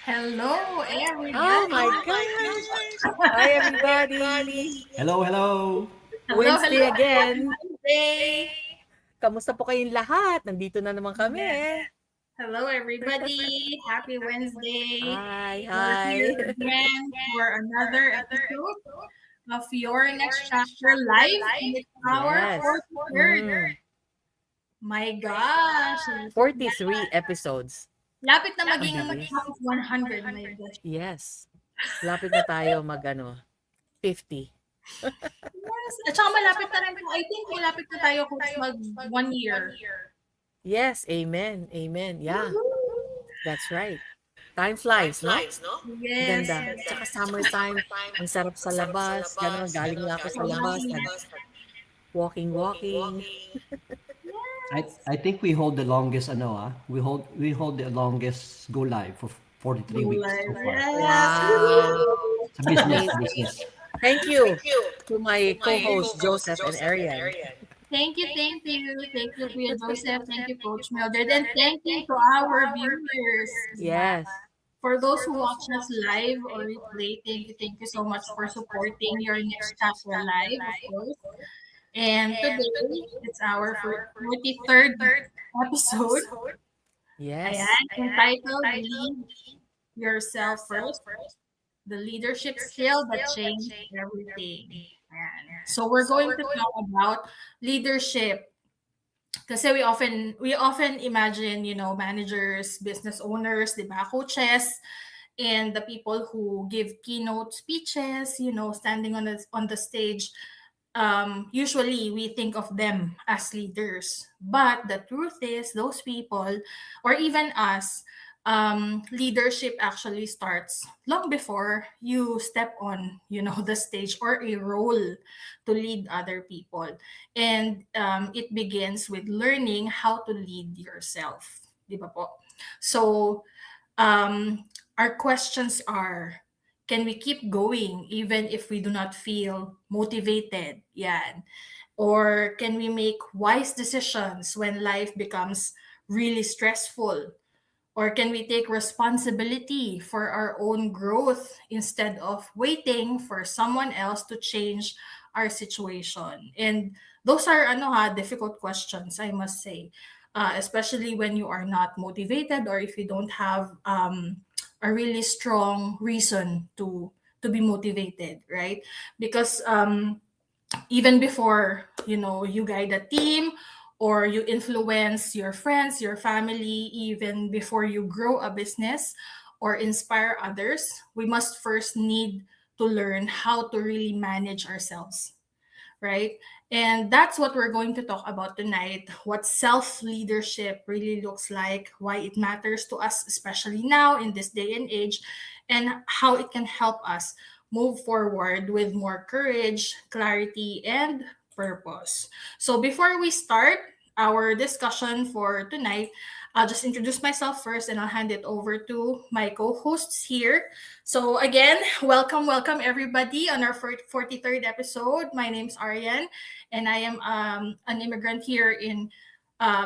Hello, Oh my everybody. gosh! Hi, everybody! Hello, hello. Hello, hello. Wednesday again. Wednesday. Kamusta po kayong lahat? Nandito na naman kami. Yes. Hello, everybody. Happy Wednesday. Hi, We're here hi. again for another episode of Your Next Chapter Live. And it's our Yes. 43rd. My gosh. 43 episodes. Lapit na Ang maging bilis. top 100. My gosh. Yes. Lapit na tayo 50. Yes. At saka malapit na rin po. I think malapit na tayo coach mag 1 year. Yes, amen. Amen. Yeah, that's right. Time flies, no? Ang Yes. ganda. Tsaka summertime, ang sarap sa labas. Ganun, galing lang ako sa labas. Walking. I think we hold the longest we hold the longest go live for 43 Go weeks so live. far. Yes. Wow. It's a business, Amazing. business. Thank you to my co-host Joseph and Arian. Thank you, thank you. Thank you, Kuya Joseph. Thank you, Coach Mildred. And thank you to our viewers. Yeah. Yes. For those who watch us live or replay, thank you so much for supporting your next chapter live, of course. And today, it's our 43rd episode. Yes. Ayan, entitled Lead Yourself First, the leadership skill that changed everything. Ayan. So we're going to talk about leadership. Kasi we often imagine, managers, business owners, 'di ba, coaches, and the people who give keynote speeches, standing on the stage. Usually we think of them as leaders. But the truth is, those people, or even us, leadership actually starts long before you step on, the stage or a role to lead other people. And it begins with learning how to lead yourself. Di ba po? So, our questions are, can we keep going even if we do not feel motivated? Yan. Or can we make wise decisions when life becomes really stressful? Or can we take responsibility for our own growth instead of waiting for someone else to change our situation? And those are difficult questions, I must say, especially when you are not motivated or if you don't have a really strong reason to be motivated, right? Because even before you guide a team or you influence your friends, your family, even before you grow a business or inspire others, we must first need to learn how to really manage ourselves, right? And that's what we're going to talk about tonight, what self leadership really looks like, why it matters to us, especially now in this day and age, and how it can help us move forward with more courage, clarity, and purpose. So before we start our discussion for tonight, I'll just introduce myself first and I'll hand it over to my co hosts here. So again, welcome everybody on our 43rd episode. My name's Arian, and I am an immigrant here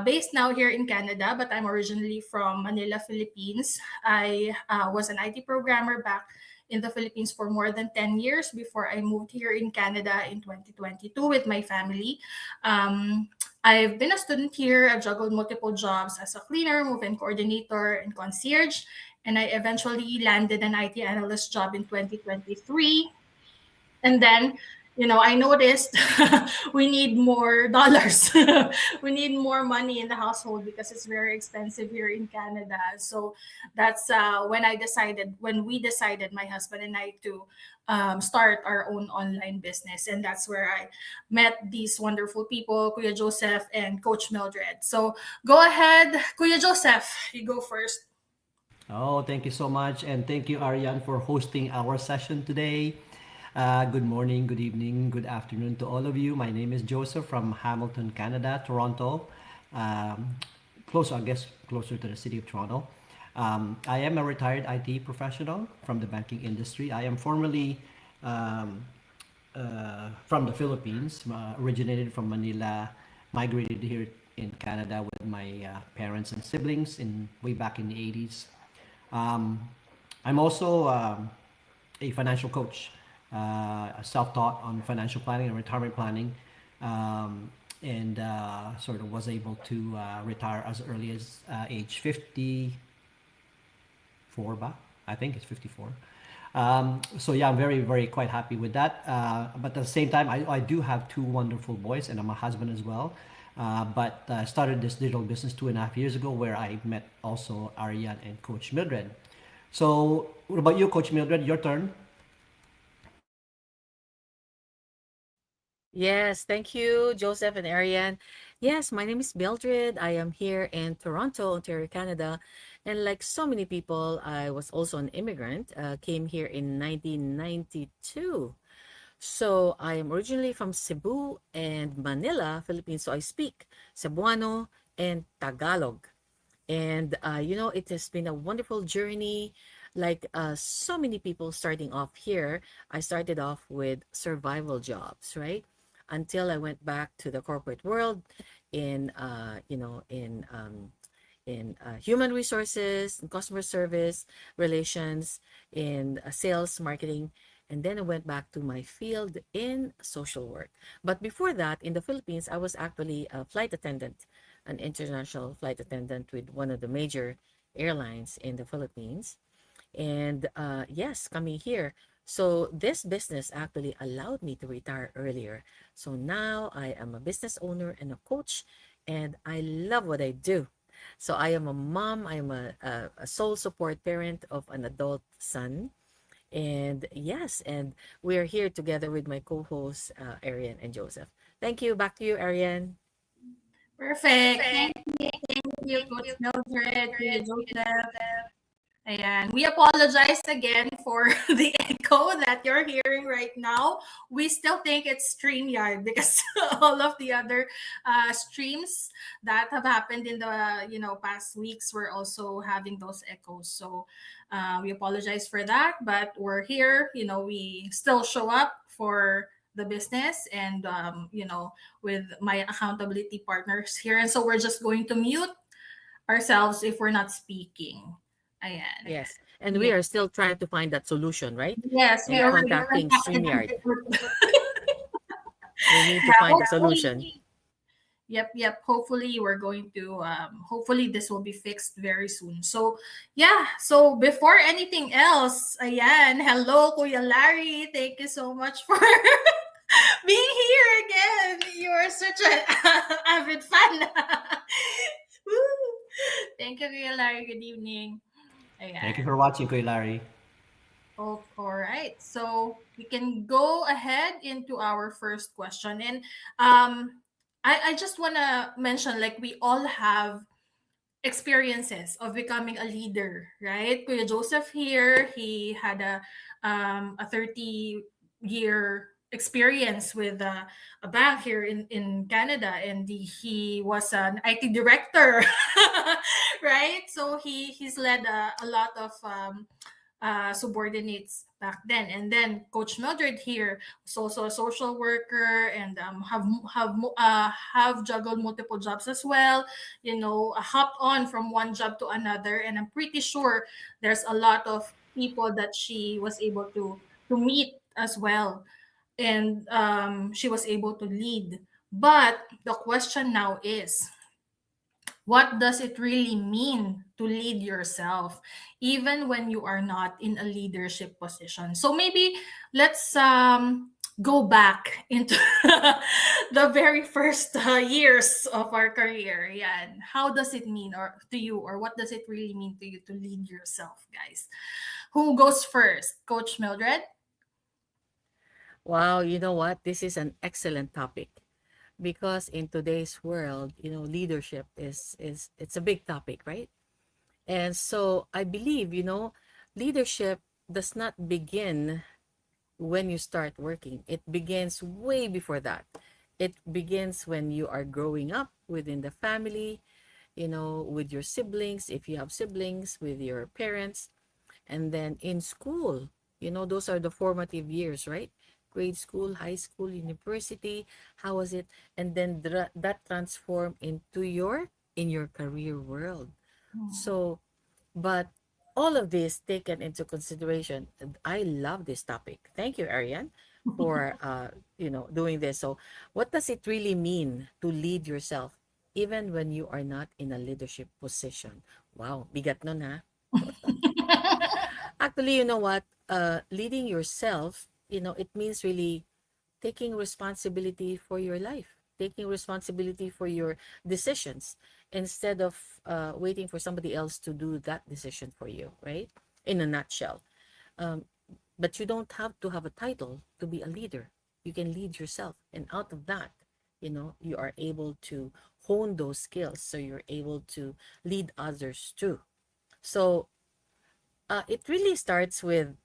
based now here in Canada, but I'm originally from Manila, Philippines. I was an IT programmer back in the Philippines for more than 10 years before I moved here in Canada in 2022 with my family. I've been a student here. I've juggled multiple jobs as a cleaner, move-in coordinator, and concierge. And I eventually landed an IT analyst job in 2023. And then, I noticed we need more dollars. We need more money in the household because it's very expensive here in Canada. So that's when we decided, my husband and I, to start our own online business. And that's where I met these wonderful people, Kuya Joseph and Coach Mildred. So go ahead, Kuya Joseph, you go first. Oh, thank you so much. And thank you, Ariane, for hosting our session today. Good morning, good evening, good afternoon to all of you. My name is Joseph from Hamilton, Canada, Toronto. Um, closer to the city of Toronto. I am a retired IT professional from the banking industry. I am formerly from the Philippines, originated from Manila, migrated here in Canada with my parents and siblings in way back in the 80s. Um, I'm also a financial coach, self-taught on financial planning and retirement planning, um, and sort of was able to retire as early as age 54, ba? I think it's 54. So yeah, I'm very, very quite happy with that. But at the same time, I do have two wonderful boys, and I'm a husband as well. But started this digital business 2.5 years ago, where I met also Ariane and Coach Mildred. So, what about you, Coach Mildred? Your turn. Yes, thank you, Joseph and Ariane. Yes, my name is Mildred. I am here in Toronto, Ontario, Canada. And like so many people, I was also an immigrant, came here in 1992. So I am originally from Cebu and Manila, Philippines. So I speak Cebuano and Tagalog. And, it has been a wonderful journey. Like so many people starting off here, I started off with survival jobs, right? Until I went back to the corporate world in, in human resources, in customer service, relations, in sales, marketing. And then I went back to my field in social work. But before that, in the Philippines, I was actually a flight attendant, an international flight attendant with one of the major airlines in the Philippines. And yes, coming here. So this business actually allowed me to retire earlier. So now I am a business owner and a coach, and I love what I do. So I am a mom. I am a sole support parent of an adult son. And yes, and we are here together with my co-hosts, Arian and Joseph. Thank you. Back to you, Arian. Perfect. Thank you, Coach Mildred, Kuya Joseph. And we apologize again for the echo that you're hearing right now. We still think it's StreamYard because all of the other streams that have happened in the past weeks were also having those echoes. So we apologize for that, but we're here. We still show up for the business and with my accountability partners here. And so we're just going to mute ourselves if we're not speaking. Ayan. Yes. And we Yeah. are still trying to find that solution, right? Yes, we And already contacting contacted StreamYard. them. We need to Yeah, find a solution. hopefully. Yep. Hopefully, we're going to. Hopefully, this will be fixed very soon. So, yeah. So, before anything else, ayan. Hello, Kuya Larry. Thank you so much for being here again. You are such an avid fan. Woo. Thank you, Kuya Larry. Good evening. Thank you Ayan. for watching, Kuya Larry. Oh, all right. So we can go ahead into our first question. And I just want to mention like we all have experiences of becoming a leader, right? Kuya Joseph here, he had a 30-year experience with a bank here in Canada, and he was an IT director, right? So he's led a lot of subordinates back then. And then Coach Mildred here was also a social worker and have juggled multiple jobs as well. Hopped on from one job to another, and I'm pretty sure there's a lot of people that she was able to meet as well, and she was able to lead. But the question now is, what does it really mean to lead yourself even when you are not in a leadership position? So maybe let's go back into the very first years of our career. Yeah, and how does it mean or to you, or what does it really mean to you to lead yourself, guys? Who goes first? Coach Mildred? Wow, you know what? This is an excellent topic because in today's world, leadership is it's a big topic, right? And so I believe, leadership does not begin when you start working. It begins way before that. It begins when you are growing up within the family, with your siblings, if you have siblings, with your parents, and then in school. Those are the formative years, right? Grade school, high school, university. How was it? And then that transform into your in your career world. So, but all of this taken into consideration, I love this topic. Thank you, Ariane, for doing this. So, what does it really mean to lead yourself even when you are not in a leadership position? Wow, bigat nun ha. Actually, you know what? Leading yourself, it means really taking responsibility for your life, taking responsibility for your decisions instead of waiting for somebody else to do that decision for you, right? In a nutshell. Um, but you don't have to have a title to be a leader. You can lead yourself. And out of that, you are able to hone those skills so you're able to lead others too. So it really starts with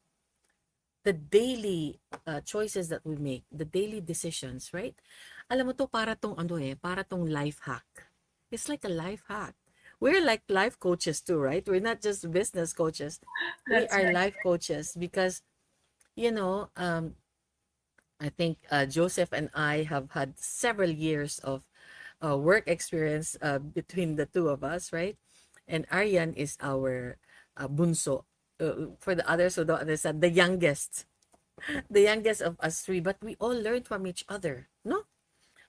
the daily choices that we make, the daily decisions, right? Alam mo to, para tong life hack. It's like a life hack. We're like life coaches too, right? We're not just business coaches. We That's are right. life coaches because, you know, um, I think Joseph and I have had several years of work experience between the two of us, right? And Aryan is our bunso. For the others who don't understand, the youngest of us three, but we all learn from each other. No,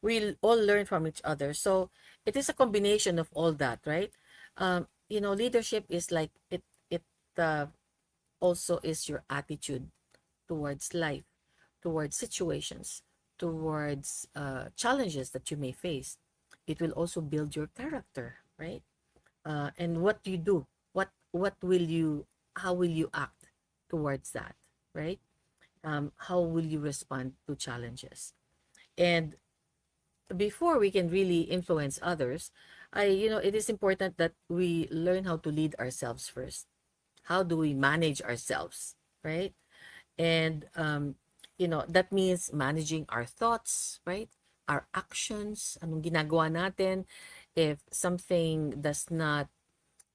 we all learn from each other. So it is a combination of all that, right? Leadership is like it uh, also is your attitude towards life, towards situations, towards challenges that you may face. It will also build your character, right? And what you do, what will you, how will you act towards that, right? How will you respond to challenges? And before we can really influence others, it is important that we learn how to lead ourselves first. How do we manage ourselves, right? And that means managing our thoughts, right? Our actions, anong ginagawa natin if something does not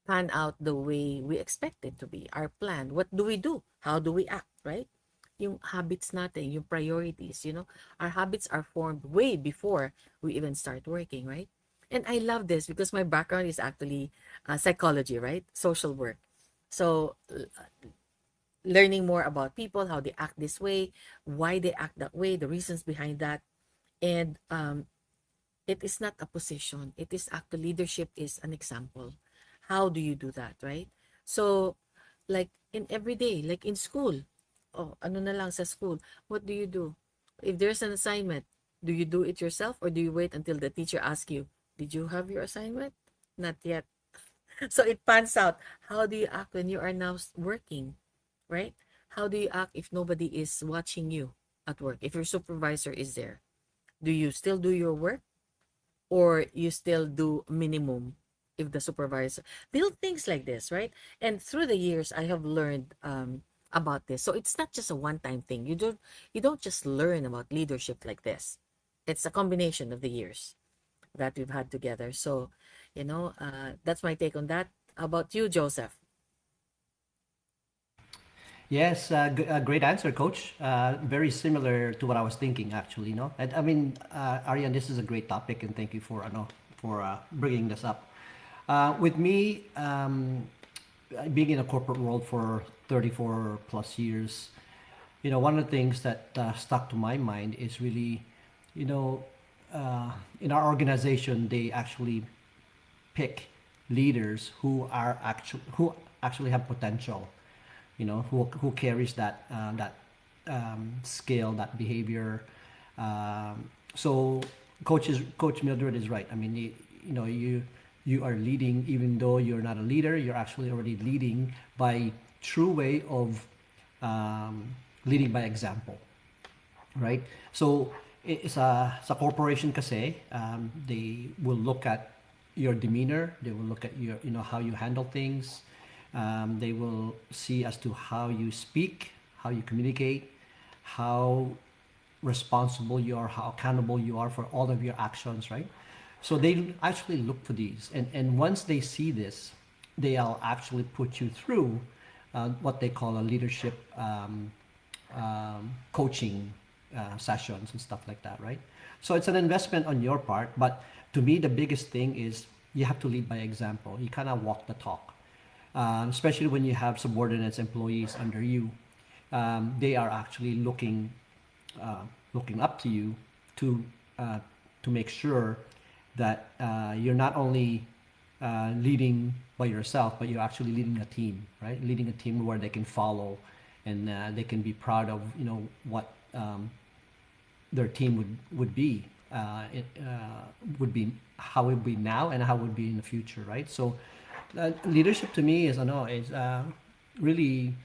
pan out the way we expect it to be, our plan. What do we do? How do we act, right? Yung habits natin, yung priorities, our habits are formed way before we even start working, right? And I love this because my background is actually psychology, right? Social work. So learning more about people, how they act this way, why they act that way, the reasons behind that. And it is not a position. It is actually leadership is an example. How do you do that, right? So, like in everyday, like in school, oh, ano na lang sa school, what do you do? If there's an assignment, do you do it yourself or do you wait until the teacher asks you, did you have your assignment? Not yet. So it pans out. How do you act when you are now working, right? How do you act if nobody is watching you at work? If your supervisor is there, do you still do your work or you still do minimum if the supervisor little things like this, right? And through the years I have learned about this. So it's not just a one time thing. You don't just learn about leadership like this. It's a combination of the years that we've had together. So that's my take on that. How about you, Joseph? Yes, great answer, Coach. Very similar to what I was thinking, actually. No, and I mean, Arian, this is a great topic, and thank you for bringing this up. With me, being in a corporate world for 34 plus years, one of the things that stuck to my mind is really, you know, in our organization, they actually pick leaders who actually have potential, who carries that skill, that behavior. So Coach Mildred is right. I mean, you are leading even though you're not a leader. You're actually already leading by true way of leading by example, right? So sa corporation kasi, they will look at your demeanor, they will look at your, how you handle things, they will see as to how you speak, how you communicate, how responsible you are, how accountable you are for all of your actions, right? So they actually look for these, and once they see this, they'll actually put you through what they call a leadership coaching sessions and stuff like that, right? So it's an investment on your part, but to me, the biggest thing is you have to lead by example. You kind of walk the talk. especially when you have subordinates employees under you. They are actually uh, looking up to you to uh, to make sure that you're not only leading by yourself, but you're actually leading a team, right? Leading a team where they can follow, and they can be proud of what their team would be. It would be how it would be now and how it would be in the future, right? So leadership to me is I know is really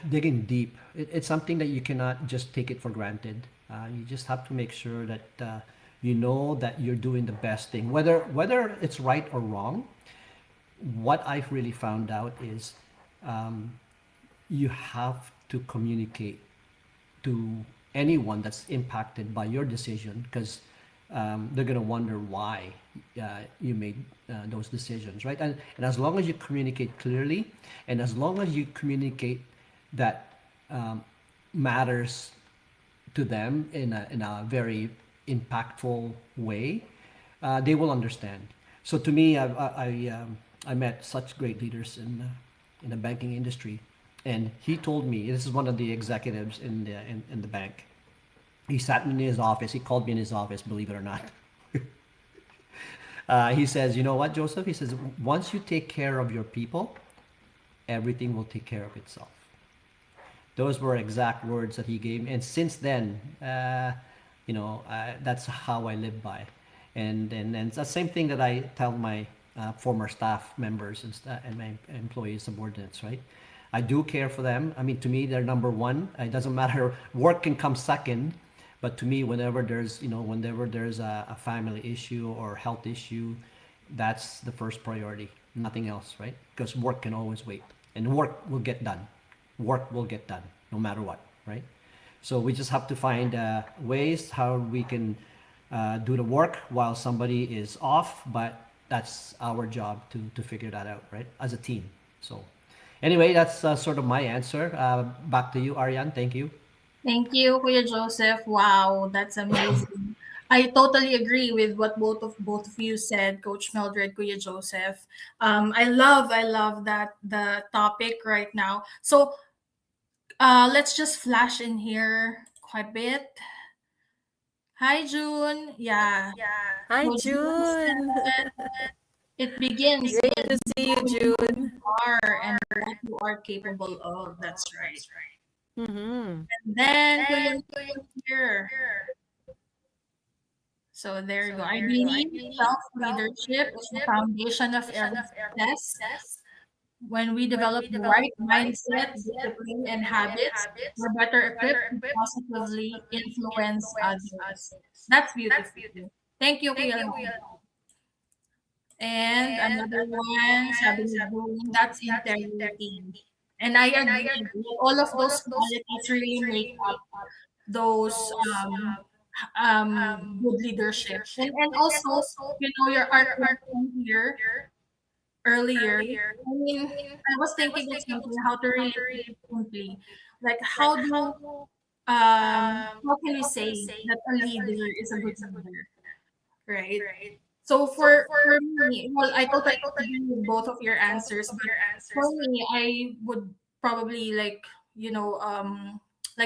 digging deep. It's something that you cannot just take it for granted. You just have to make sure that you know that you're doing the best thing, whether it's right or wrong. What I've really found out is you have to communicate to anyone that's impacted by your decision because they're going to wonder why you made those decisions, right? And as long as you communicate clearly and as long as you communicate that matters to them in a very impactful way, they will understand. So to me, I met such great leaders in the banking industry, and he told me this is one of the executives in the bank. He sat in his office. He called me in his office, believe it or not. He says, "You know what, Joseph?" He says, "Once you take care of your people, everything will take care of itself." Those were exact words that he gave me, and since then, that's how I live by, and it's the same thing that I tell my former staff members and my employees, subordinates, right? I do care for them. I mean, to me, they're number one. It doesn't matter. Work can come second, but to me, whenever there's a family issue or health issue, that's the first priority. Nothing else, right? Because work can always wait, and work will get done. Work will get done no matter what, right? So we just have to find ways how we can do the work while somebody is off, but that's our job to figure that out, right? As a team. So anyway, that's sort of my answer. Back to you, Ariane. Thank you. Thank you, Kuya Joseph. Wow, that's amazing. I totally agree with what both of you said, Coach Mildred, Kuya Joseph. I love that the topic right now. So let's just flash in here quite a bit. Hi, June. Yeah. Hi, So June June. said it begins Great with to see you, knowing who June. you are and what you are capable of. That's right. Mm-hmm. Then Kuya here. So there you go. I believe self-leadership is the foundation of every success. When we develop the right mindset, discipline, and habits, we're better equipped to positively influence others. That's beautiful. Thank you, Kuya. And another one, sabi ni June, that's integrity. And I agree. All of those qualities really make up those good leadership. And also, our question here earlier. I mean, I was thinking of something how to really put it simply. Like how can we say that a leader is a good leader, right? So for me, well, I totally agree with both of your answers, but for me, I would probably like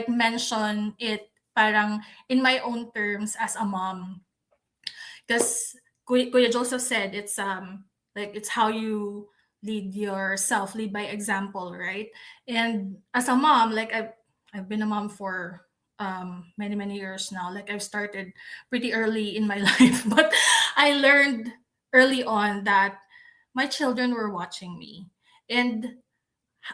mention it parang in my own terms as a mom. Because Kuya Joseph said it's how you lead yourself, lead by example, right? And as a mom, like I've been a mom for many years now. Like I've started pretty early in my life, but I learned early on that my children were watching me, and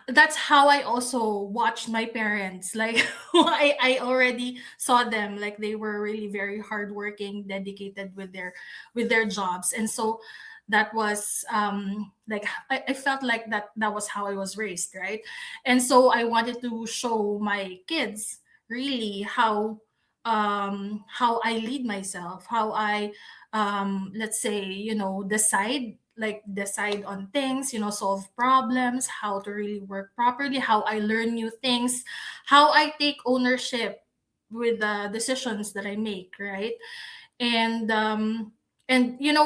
that's how I also watched my parents. Like I already saw them, like they were really very hardworking, dedicated with their jobs. And so that was like I felt like that was how I was raised, right? And so I wanted to show my kids really how I lead myself, how I let's say, decide on things, solve problems, how to really work properly, how I learn new things, how I take ownership with the decisions that I make, right? And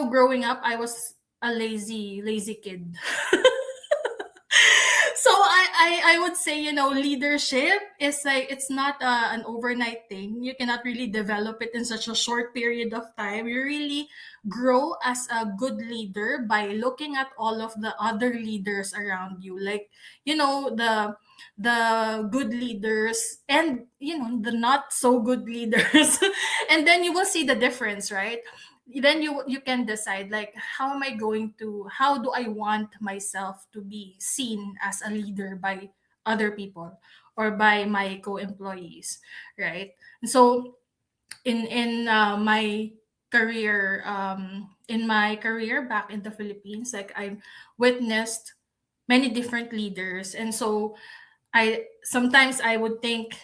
growing up I was a lazy kid. I would say, leadership is like, it's not an overnight thing. You cannot really develop it in such a short period of time. You really grow as a good leader by looking at all of the other leaders around you, like, the good leaders, and the not so good leaders. And then you will see the difference, right? Then you can decide, like, how do I want myself to be seen as a leader by other people, or by my co-employees, right? So in my career back in the Philippines, like, I've witnessed many different leaders. And so I sometimes I would think,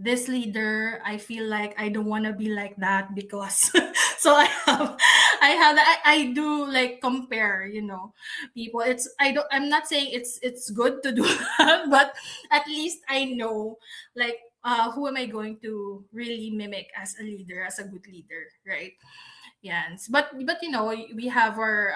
this leader, I feel like I don't want to be like that, because so I do, like, compare, people. I'm not saying it's good to do that, but at least I know, like, who am I going to really mimic as a leader, as a good leader, right? Yes, but we have our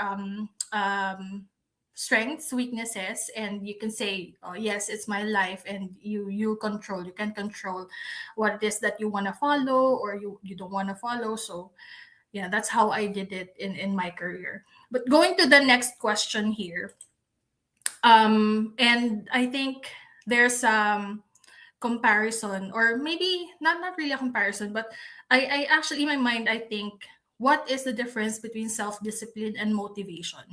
strengths, weaknesses, and you can say, oh yes, it's my life, and you can control what it is that you want to follow, or you don't want to follow. So yeah, that's how I did it in my career. But going to the next question here, and I think there's comparison, or maybe not really a comparison, but I actually, in my mind, I think, what is the difference between self-discipline and motivation,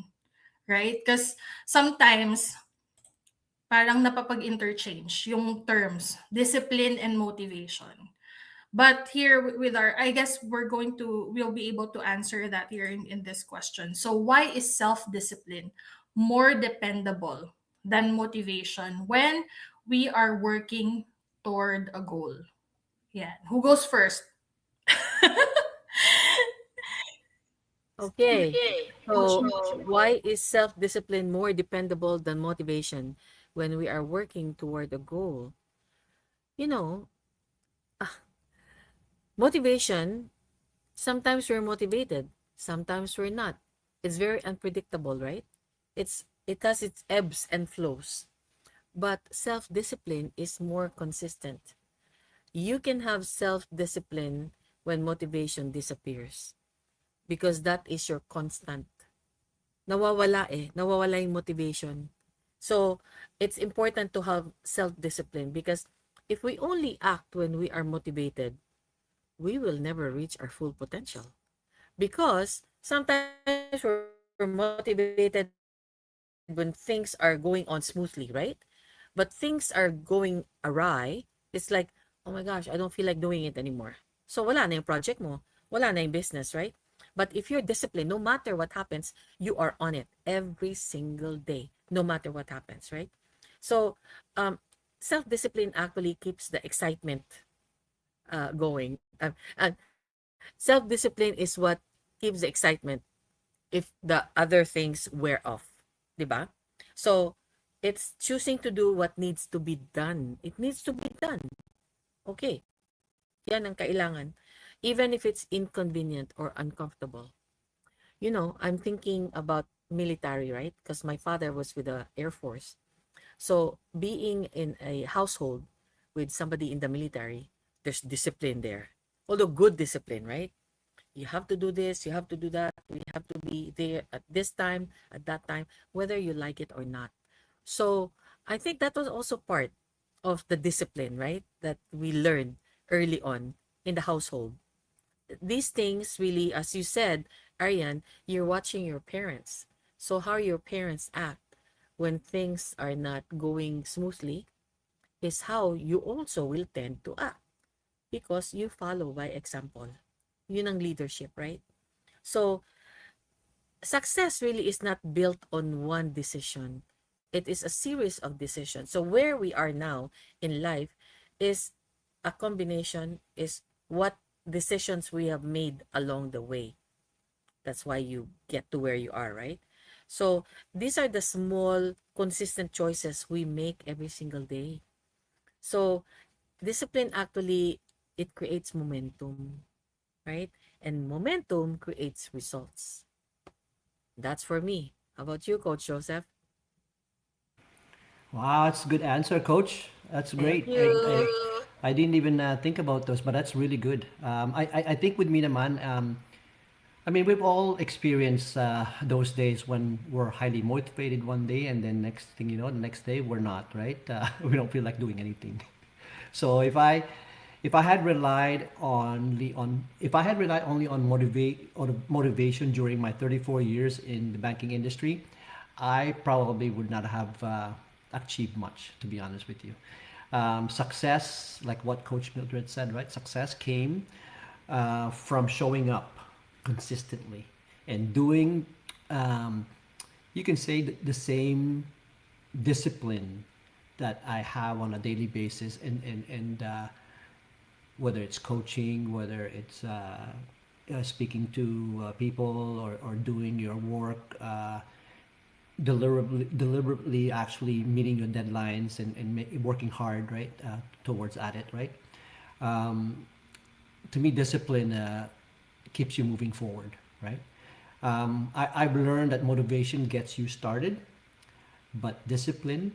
right? Because sometimes parang napapag-interchange yung terms discipline and motivation. But here with our, I guess we'll be able to answer that here in this question. So why is self-discipline more dependable than motivation when we are working toward a goal? Yeah. Who goes first? Okay. So, why is self-discipline more dependable than motivation when we are working toward a goal? You know, motivation, sometimes we're motivated, sometimes we're not. It's very unpredictable, right? It has its ebbs and flows. But self-discipline is more consistent. You can have self-discipline when motivation disappears because that is your constant. Nawawala yung motivation. So, it's important to have self-discipline because if we only act when we are motivated, we will never reach our full potential. Because sometimes we're motivated when things are going on smoothly, right? But things are going awry. It's like, oh my gosh, I don't feel like doing it anymore. So wala na yung project mo. Wala na yung business, right? But if you're disciplined, no matter what happens, you are on it every single day, no matter what happens, right? So, um, self-discipline actually keeps the excitement going. And self-discipline is what keeps the excitement if the other things wear off, 'di ba? So, it's choosing to do what needs to be done. It needs to be done. Okay, yan ang kailangan. Even if it's inconvenient or uncomfortable. I'm thinking about military, right? Because my father was with the Air Force. So, being in a household with somebody in the military, there's discipline there. Although good discipline, right? You have to do this, you have to do that, we have to be there at this time, at that time, whether you like it or not. So I think that was also part of the discipline, right? That we learned early on in the household. These things really, as you said, Ariane, you're watching your parents. So how your parents act when things are not going smoothly is how you also will tend to act because you follow by example. Yun ang leadership, right? So, success really is not built on one decision. It is a series of decisions. So, where we are now in life is a combination, is what decisions we have made along the way. That's why you get to where you are, right? So, these are the small, consistent choices we make every single day. So, discipline actually, it creates momentum, right? And momentum creates results. That's for me. How about you, Coach Joseph? Wow, that's a good answer, Coach. That's Thank great. you. I didn't even think about those, but that's really good. I think with me naman, I mean, we've all experienced those days when we're highly motivated one day, and then next thing you know, the next day we're not, right? We don't feel like doing anything. So if I had relied only on if I had relied only on motivation during my 34 years in the banking industry, I probably would not have achieved much, to be honest with you. Success, like what Coach Mildred said, right? Success came from showing up consistently and doing, um, you can say, the same discipline that I have on a daily basis, and whether it's coaching, whether it's speaking to people, or doing your work deliberately actually meeting your deadlines and working hard, right, towards at it, right. um, to me, discipline keeps you moving forward, right. I've learned that motivation gets you started, but discipline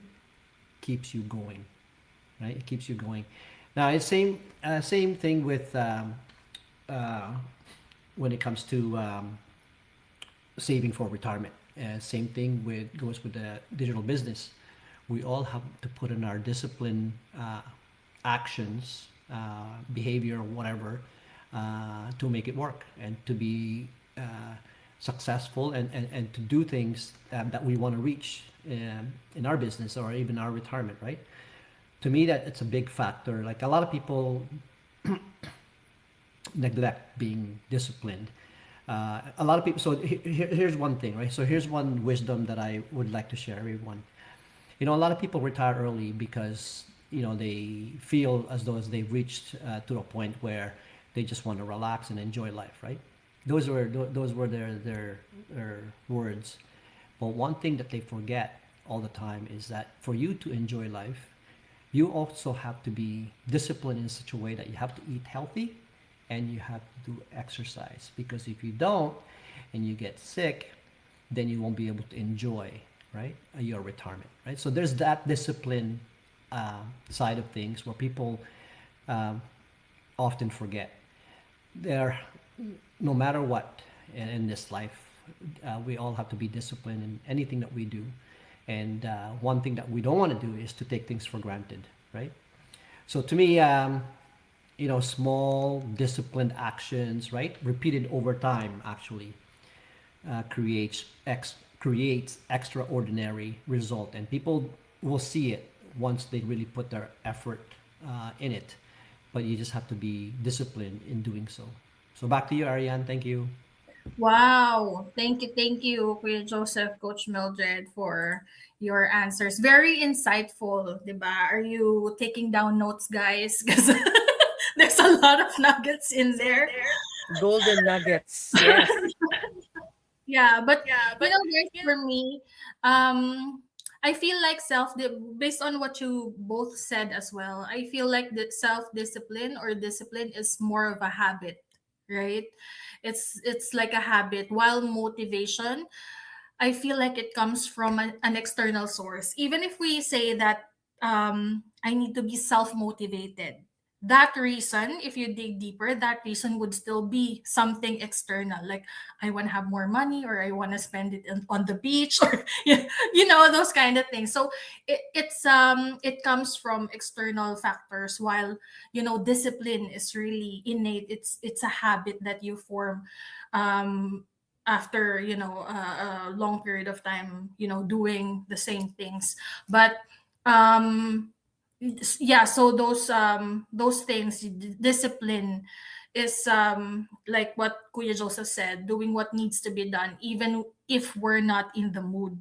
keeps you going, right. It keeps you going. Now it's same thing with uh, when it comes to saving for retirement. Same thing with goes with the digital business. We all have to put in our discipline, actions, behavior, whatever, to make it work and to be successful, and to do things that we want to reach in our business or even our retirement, right? To me, that it's a big factor. Like a lot of people neglect being disciplined. A lot of people. So here's one thing, right? So here's one wisdom that I would like to share everyone. You know, a lot of people retire early because they feel as though as they've reached to a point where they just want to relax and enjoy life, right? Those were their words. But one thing that they forget all the time is that for you to enjoy life, you also have to be disciplined in such a way that you have to eat healthy and you have to do exercise. Because if you don't and you get sick, then you won't be able to enjoy, right, your retirement, right. So there's that discipline side of things where people um, often forget. There, no matter what in this life, we all have to be disciplined in anything that we do. And one thing that we don't want to do is to take things for granted, right? So to me, small disciplined actions, right, repeated over time, actually creates extraordinary result, and people will see it once they really put their effort in it. But you just have to be disciplined in doing so. So back to you, Ariane. Thank you. Wow. Thank you, Kuya Joseph, Coach Mildred, for your answers. Very insightful, diba? Are you taking down notes, guys? Because there's a lot of nuggets in there. Golden nuggets. Yes. Yeah, but guys, for me, I feel like based on what you both said as well, I feel like the self discipline or discipline is more of a habit, right? It's like a habit, while motivation, I feel like it comes from an external source. Even if we say that I need to be self motivated, that reason, if you dig deeper, that reason would still be something external. Like, I want to have more money, or I want to spend it on the beach, or those kind of things. So it comes from external factors, while discipline is really innate. It's a habit that you form after a long period of time doing the same things. But um yeah, so those things, discipline is like what Kuya Joseph said, doing what needs to be done even if we're not in the mood.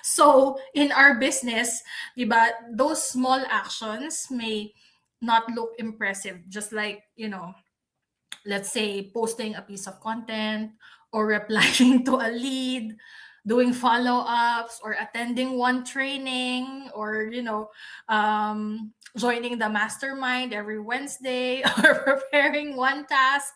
So in our business, diba, those small actions may not look impressive, just like let's say posting a piece of content, or replying to a lead, doing follow-ups, or attending one training, or joining the mastermind every Wednesday, or preparing one task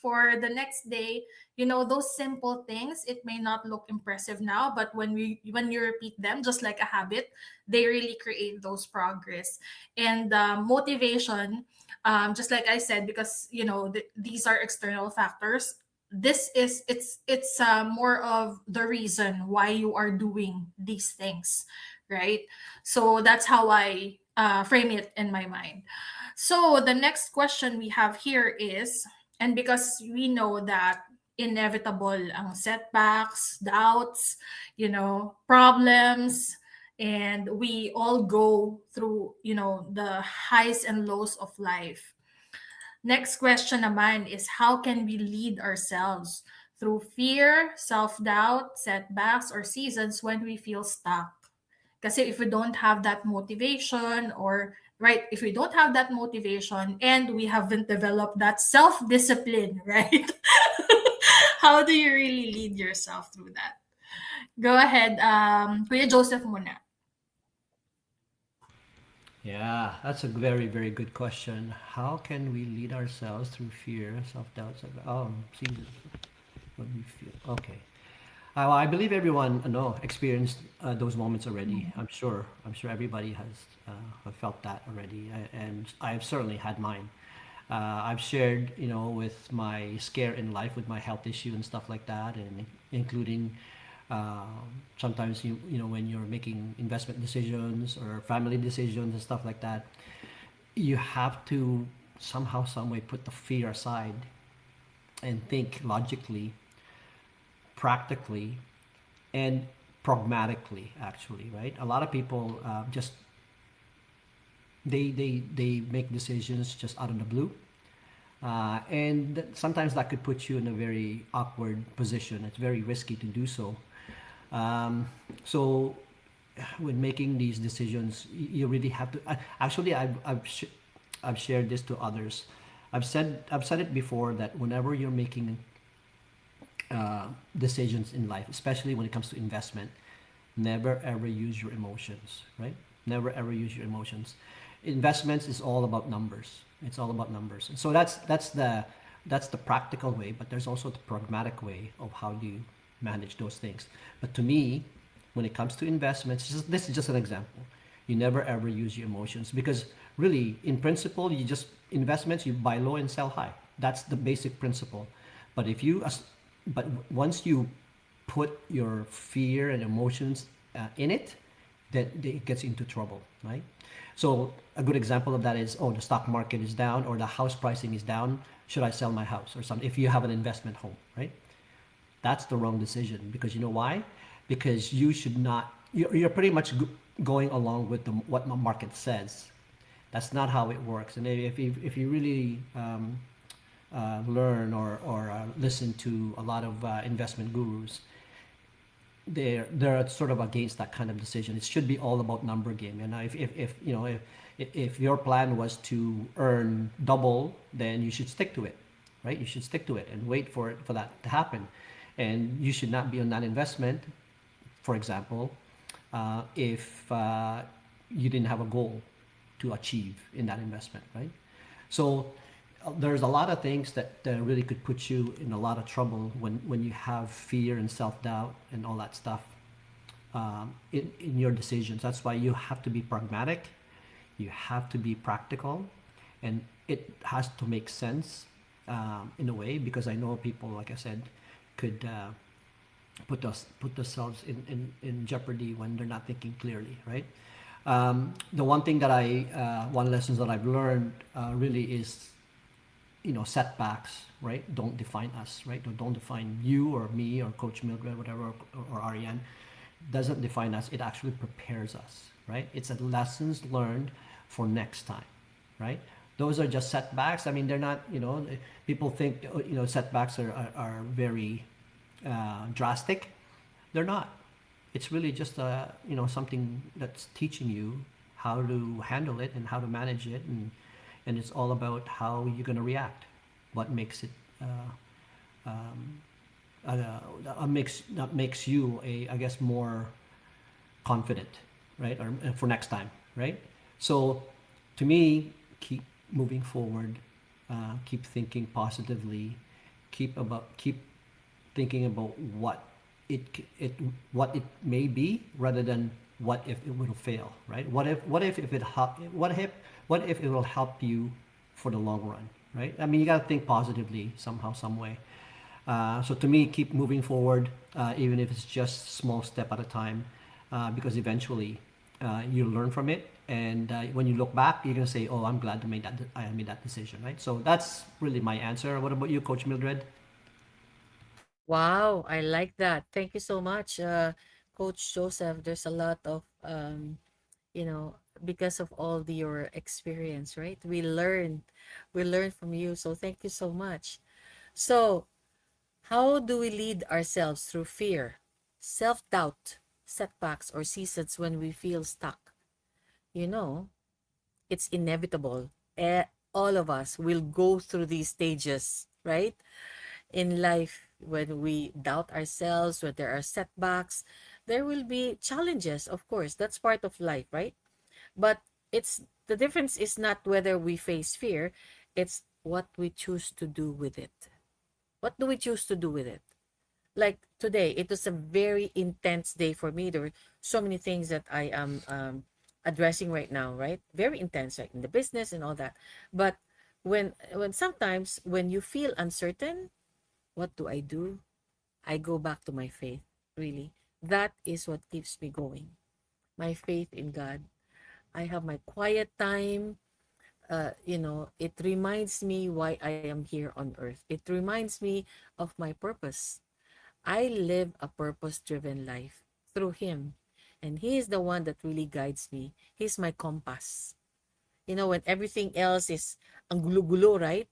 for the next day. Those simple things, it may not look impressive now, but when you repeat them just like a habit, they really create those progress. And motivation, just like I said, because these are external factors. It's more of the reason why you are doing these things, right? So that's how I frame it in my mind. So the next question we have here is, and because we know that inevitable ang setbacks, doubts, problems, and we all go through, the highs and lows of life. Next question naman is, how can we lead ourselves through fear, self-doubt, setbacks, or seasons when we feel stuck? Kasi if we don't have that motivation, or right, if we don't have that motivation and we haven't developed that self-discipline, right? How do you really lead yourself through that? Go ahead, Kuya Joseph muna. Yeah, that's a very, very good question. How can we lead ourselves through fear, self-doubt, see what we feel? Okay. I believe everyone experienced those moments already. I'm sure everybody has felt that already, and I've certainly had mine. I've shared, with my scare in life, with my health issue and stuff like that, and including sometimes when you're making investment decisions or family decisions and stuff like that, you have to somehow, some way, put the fear aside and think logically, practically, and pragmatically. Actually, right? A lot of people just they make decisions just out of the blue, and sometimes that could put you in a very awkward position. It's very risky to do so. Um, so when making these decisions, you really have to. Actually, I've shared this to others. I've said it before that whenever you're making decisions in life, especially when it comes to investment, never ever use your emotions, right? Never ever use your emotions. Investments is all about numbers. It's all about numbers. And so that's the practical way, but there's also the pragmatic way of how do you manage those things. But to me, when it comes to investments, this is just an example. You never ever use your emotions, because really, in principle, you just investments, you buy low and sell high. That's the basic principle. But if you but once you put your fear and emotions in it, then it gets into trouble, right? So a good example of that is, oh, the stock market is down, or the house pricing is down. Should I sell my house or something? If you have an investment home, right? That's the wrong decision, because you know why? Because you should not. You're pretty much going along with what the market says. That's not how it works. And if you really learn or listen to a lot of investment gurus, they're sort of against that kind of decision. It should be all about number game. And if if your plan was to earn double, then you should stick to it, right? You should stick to it and wait for that to happen. And you should not be on that investment, for example, if you didn't have a goal to achieve in that investment, right? So there's a lot of things that really could put you in a lot of trouble when you have fear and self-doubt and all that stuff in your decisions. That's why you have to be pragmatic, you have to be practical, and it has to make sense in a way, because I know people, like I said, could put themselves in jeopardy when they're not thinking clearly, right? The one thing that one lessons that I've learned really is, setbacks, right? Don't define us, right? Don't define you or me or Coach Mildred, whatever, or Ariane. Doesn't define us. It actually prepares us, right? It's a lessons learned for next time, right? Those are just setbacks. I mean, they're not, people think, setbacks are very drastic. They're not. It's really just something that's teaching you how to handle it and how to manage it, and it's all about how you're going to react. What makes it that makes you I guess more confident, right? Or for next time, right? So to me, keep moving forward, keep thinking positively, keep thinking about it it what it may be rather than what if it will fail, right? What if if it help what if it will help you for the long run, right? I mean, you got to think positively somehow, some way. So to me, keep moving forward, even if it's just small step at a time, because eventually you learn from it, and when you look back, you're gonna say, "Oh, I'm glad I made that decision." Right. So that's really my answer. What about you, Coach Mildred? Wow, I like that. Thank you so much, Coach Joseph. There's a lot of because of all your experience, right? We learned from you. So thank you so much. So, how do we lead ourselves through fear, self-doubt, setbacks, or seasons when we feel stuck? You know, it's inevitable. All of us will go through these stages, right? In life, when we doubt ourselves, when there are setbacks, there will be challenges, of course. That's part of life, right? But it's the difference is not whether we face fear, it's what we choose to do with it. What do we choose to do with it? Like today, it was a very intense day for me. There were so many things that I am addressing right now, right? Very intense, right? In the business and all that. But when sometimes when you feel uncertain, what do I do? I go back to my faith, really. That is what keeps me going. My faith in God. I have my quiet time. It reminds me why I am here on earth. It reminds me of my purpose. I live a purpose driven life through Him. And He is the one that really guides me. He's my compass. When everything else is ang gulo-gulo, right?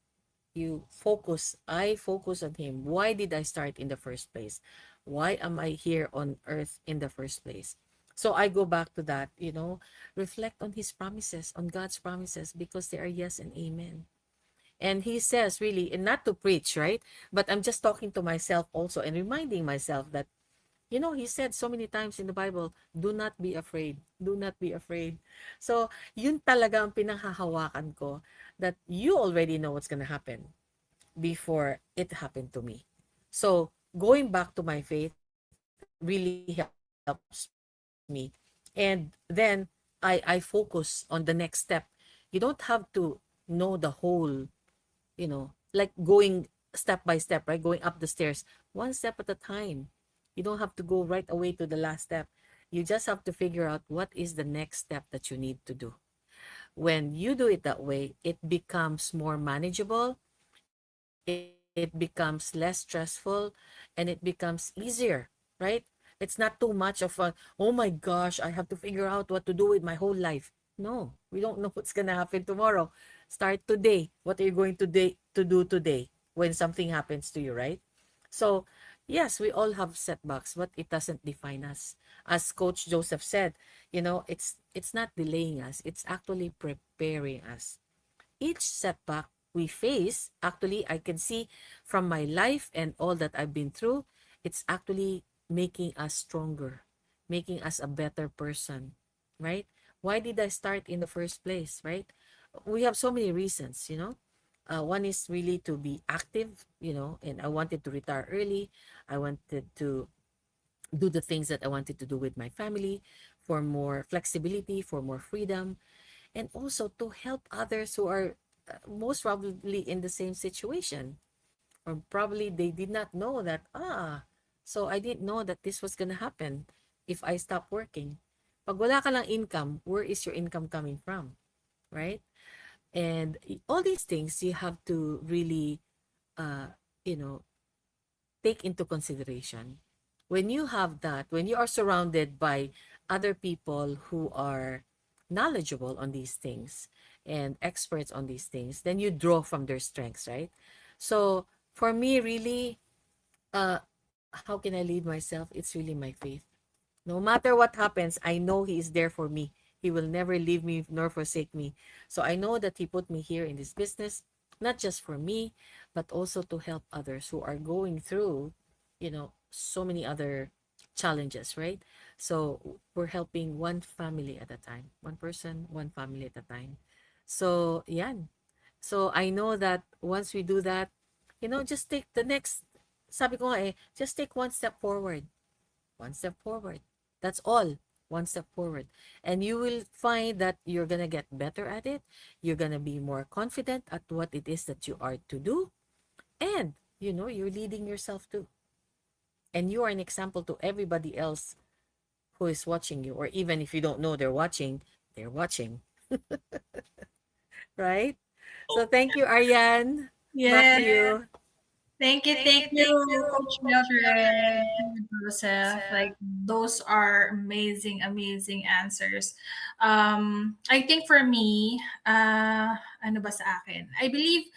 I focus on Him. Why did I start in the first place? Why am I here on earth in the first place? So I go back to that, reflect on His promises, on God's promises, because they are yes and amen. And He says, really, and not to preach, right? But I'm just talking to myself also and reminding myself that, He said so many times in the Bible, do not be afraid. Do not be afraid. So, yun talaga ang pinanghahawakan ko, that you already know what's gonna happen before it happened to me. So, going back to my faith really helps me. And then I focus on the next step. You don't have to know the whole, like going step by step, right? Going up the stairs, one step at a time. You don't have to go right away to the last step. You just have to figure out what is the next step that you need to do. When you do it that way, it becomes more manageable, it becomes less stressful, and it becomes easier, right? It's not too much of a, oh my gosh, I have to figure out what to do with my whole life. No, we don't know what's gonna happen tomorrow. Start today. What are you going to do today when something happens to you, right? So, yes, we all have setbacks, but it doesn't define us. As Coach Joseph said, it's not delaying us, it's actually preparing us. Each setback we face, actually, I can see from my life and all that I've been through, it's actually making us stronger, making us a better person, right? Why did I start in the first place, right? We have so many reasons, one is really to be active, and I wanted to retire early. I wanted to do the things that I wanted to do with my family for more flexibility, for more freedom, and also to help others who are most probably in the same situation, or probably they did not know that, so I didn't know that this was gonna happen if I stop working. Pag wala ka lang income, where is your income coming from, right? And all these things you have to really uh you know take into consideration. When you have that, when you are surrounded by other people who are knowledgeable on these things and experts on these things, then you draw from their strengths, right? So for me, really, how can I lead myself? It's really my faith. No matter what happens, I know He is there for me. He will never leave me nor forsake me. So I know that He put me here in this business, not just for me, but also to help others who are going through, so many other challenges, right? So we're helping one family at a time, one person, one family at a time. So, yeah. So I know that once we do that, Just take the next, sabi ko nga just take one step forward. One step forward. That's all. One step forward. And you will find that you're going to get better at it. You're going to be more confident at what it is that you are to do. And, you're leading yourself too. And you are an example to everybody else who is watching you. Or even if you don't know they're watching. Right? So thank you, Ariane. Back to Yes. you. Thank you, Coach Mildred, Joseph. Like those are amazing, amazing answers. I think for me, ano ba sa akin? I believe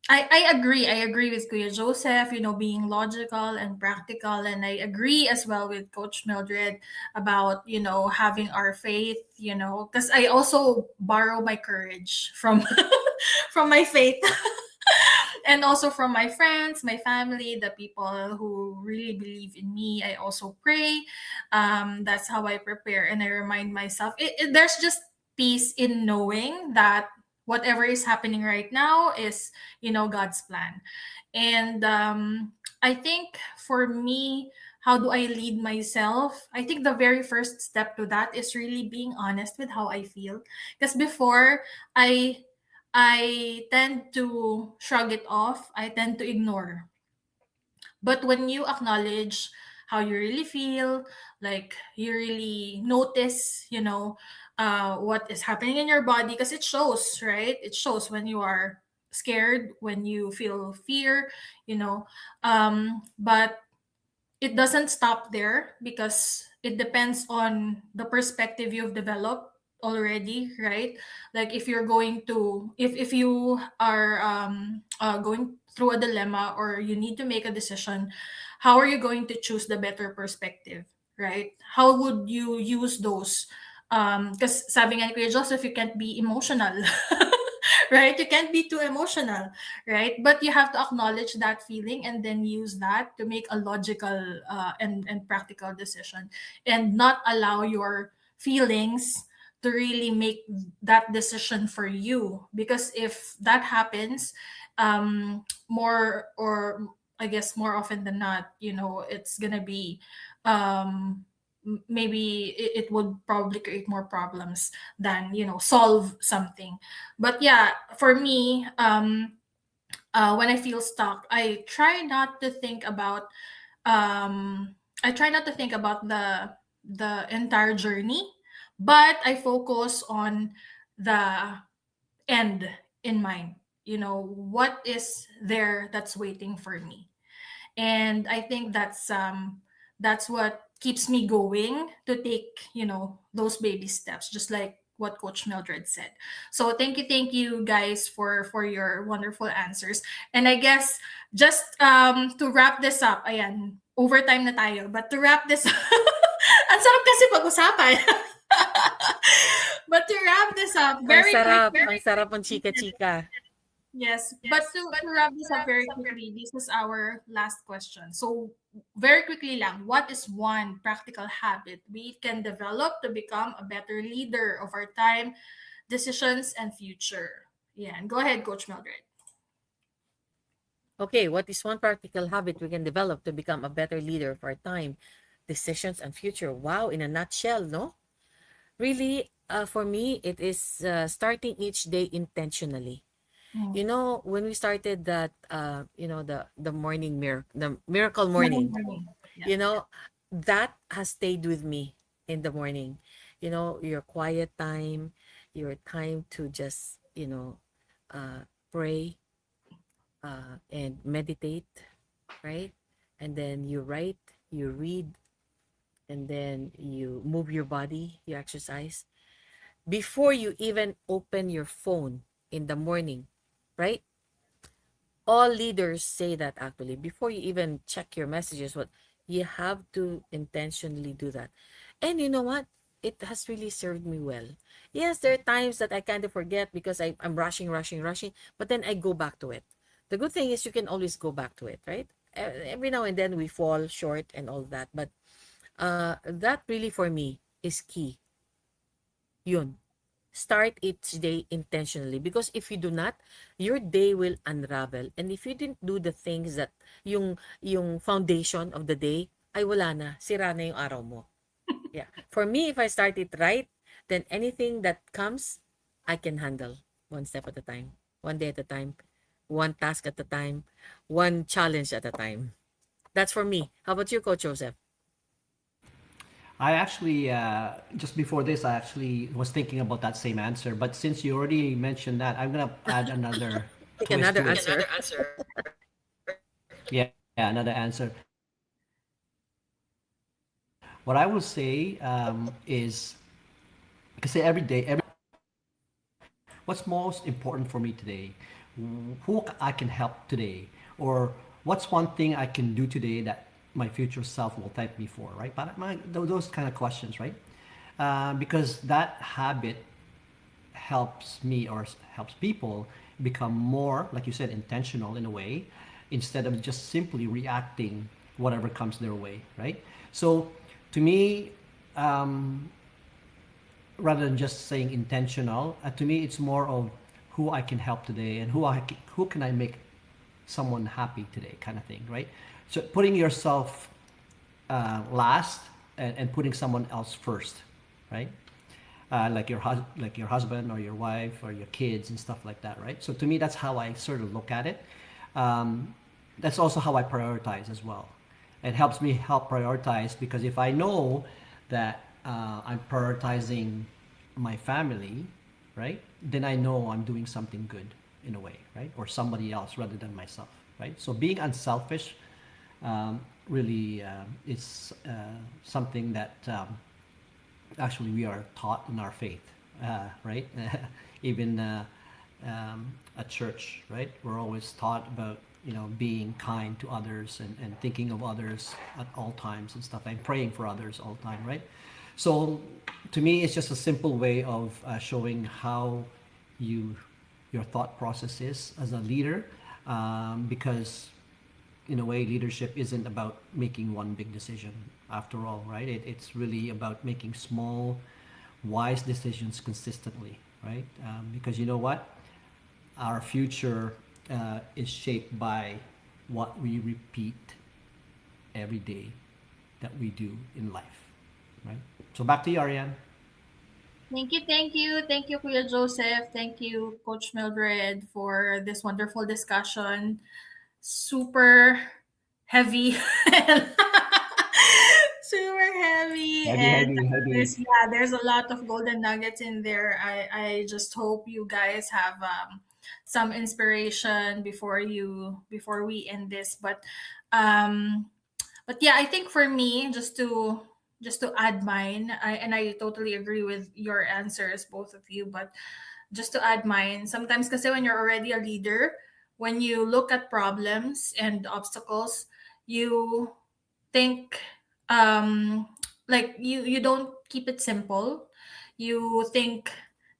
I agree with Kuya Joseph, being logical and practical. And I agree as well with Coach Mildred about, having our faith, because I also borrow my courage from from my faith. And also from my friends, my family, the people who really believe in me. I also pray. That's how I prepare, and I remind myself. There's just peace in knowing that whatever is happening right now is, God's plan. And I think for me, how do I lead myself? I think the very first step to that is really being honest with how I feel. Because before, I I tend to shrug it off. I tend to ignore. But when you acknowledge how you really feel, like you really notice, what is happening in your body, because it shows, right? It shows when you are scared, when you feel fear, but it doesn't stop there because it depends on the perspective you've developed already, right? Like if you are going through a dilemma, or you need to make a decision, how are you going to choose the better perspective, right? How would you use those? Because sabi nga ni Kuya Joseph, you can't be emotional. Right, you can't be too emotional, right? But you have to acknowledge that feeling and then use that to make a logical and practical decision, and not allow your feelings to really make that decision for you. Because if that happens, more, or I guess more often than not, it's gonna be maybe it would probably create more problems than, solve something. But yeah, for me, when I feel stuck, I try not to think about the entire journey, but I focus on the end in mind. What is there that's waiting for me? And I think that's what keeps me going to take, those baby steps, just like what Coach Mildred said. So thank you guys for your wonderful answers. And I guess just to wrap this up, ayan, overtime na tayo, but to wrap this ang sarap kasi pag-usapan. But to wrap this up Ang very sarap. quickly. Ang sarap ng chika-chika. Yes, but to wrap this up very quickly, this is our last question. So, very quickly lang, what is one practical habit we can develop to become a better leader of our time, decisions, and future? Yeah, and go ahead, Coach Mildred. Okay, what is one practical habit we can develop to become a better leader of our time, decisions, and future? Wow, in a nutshell, no? Really, for me, it is starting each day intentionally. Mm. When we started that, the morning the miracle Morning, morning, morning. Yeah. you know, that has stayed with me in the morning. Your quiet time, your time to just, pray and meditate, right? And then you write, you read, and then you move your body, you exercise before you even open your phone in the morning, right? All leaders say that actually before you even check your messages, what you have to intentionally do that. And you know what? It has really served me well. Yes, there are times that I kind of forget because I'm rushing, rushing, rushing, but then I go back to it. The good thing is you can always go back to it, right? Every now and then we fall short and all that, but that really for me is key. Yun. Start each day intentionally, because if you do not, your day will unravel. And if you didn't do the things that yung foundation of the day, ay wala na, sira na yung araw mo. Yeah. For me, if I start it right, then anything that comes, I can handle one step at a time, one day at a time, one task at a time, one challenge at a time. That's for me. How about you, Coach Joseph? I actually, just before this, I actually was thinking about that same answer. But since you already mentioned that, I'm gonna add another Take twist another to it. answer. Yeah, another answer. What I will say is, because every day, what's most important for me today, who I can help today, or what's one thing I can do today that my future self will thank me for, right? But those kind of questions, right? Because that habit helps me or helps people become more, like you said, intentional in a way, instead of just simply reacting whatever comes their way, right? So to me, rather than just saying intentional, to me it's more of who I can help today and who can I make someone happy today, kind of thing, right? So putting yourself last, and putting someone else first, right? Like like your husband or your wife or your kids and stuff like that, right? So to me, that's how I sort of look at it. Um, that's also how I prioritize as well. It helps me help prioritize, because if I know that I'm prioritizing my family, right, then I know I'm doing something good in a way, right, or somebody else rather than myself, right? So being unselfish really is something that actually we are taught in our faith, right? Even at church, right? We're always taught about, being kind to others, and thinking of others at all times and stuff, and praying for others all the time, right? So to me, it's just a simple way of showing how you your thought process is as a leader, because in a way, leadership isn't about making one big decision after all, right? It's really about making small, wise decisions consistently, right? Because you know what? Our future is shaped by what we repeat every day that we do in life, right? So back to you, Ariane. Thank you, thank you, thank you, Kuya Joseph. Thank you, Coach Mildred, for this wonderful discussion. Super heavy. Super heavy, Heavy, and heavy, heavy. there's a lot of golden nuggets in there. I just hope you guys have some inspiration before we end this. Um but yeah, I think for me, just to add mine, I totally agree with your answers, both of you. But just to add mine, sometimes kasi when you're already a leader, when you look at problems and obstacles, you think um like you don't keep it simple. You think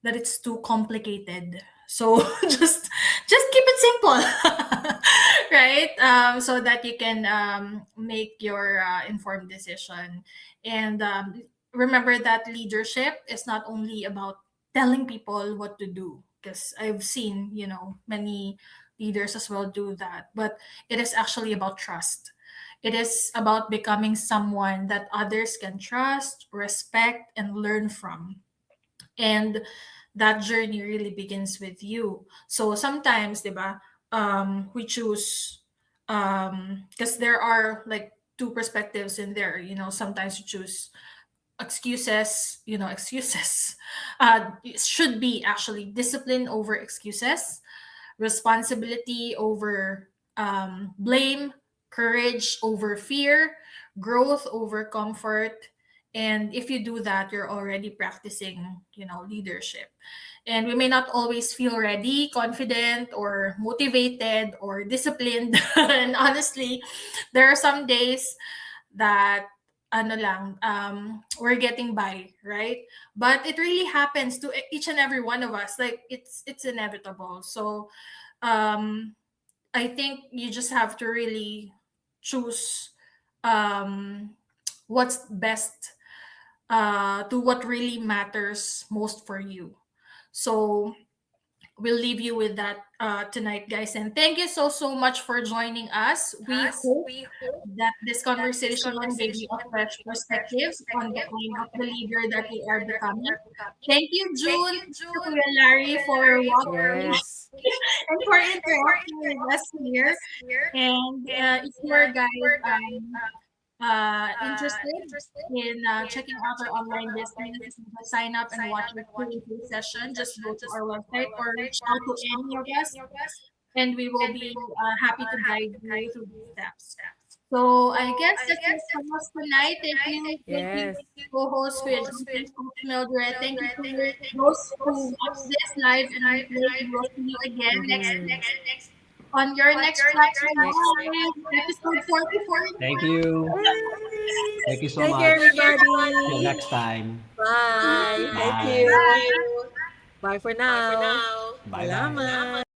that it's too complicated. So just keep it simple. Right? So that you can make your informed decision. And remember that leadership is not only about telling people what to do, because I've seen, many leaders as well do that, but it is actually about trust. It is about becoming someone that others can trust, respect, and learn from. And that journey really begins with you. So sometimes, diba, we choose, because there are like two perspectives in there. Sometimes you choose excuses. It should be actually discipline over excuses, responsibility over blame, courage over fear, growth over comfort. And if you do that, you're already practicing, leadership. And we may not always feel ready, confident, or motivated, or disciplined. And honestly, there are some days that ano lang, we're getting by, right? But it really happens to each and every one of us. Like it's inevitable. So um I think you just have to really choose um what's best to what really matters most for you. So we'll leave you with that tonight, guys. And thank you so much for joining us. We hope that this conversation gave you a fresh perspective on the kind of the leader that we are becoming. Thank you, June. Thank you, Kuya Larry, for welcoming Yes. and for interacting with us here. And if you're guys interested in checking out our online business, you can just sign up and watch our Q&A session. Just go to our website or reach out to any of us, and we will be happy to guide you through the steps. So I guess that's it from us tonight. Thank you, Yes. co-host with Coach Mildred. Thank you to those who watch this live and replay. And we'll see you again next Mm-hmm. on your next platform Next. live, episode 44. Thank you. Yay! Thank you so Thank you, much. Till everybody. next time. Bye. Thank Bye. you. Bye. Bye for now. Bye bye. Salamat.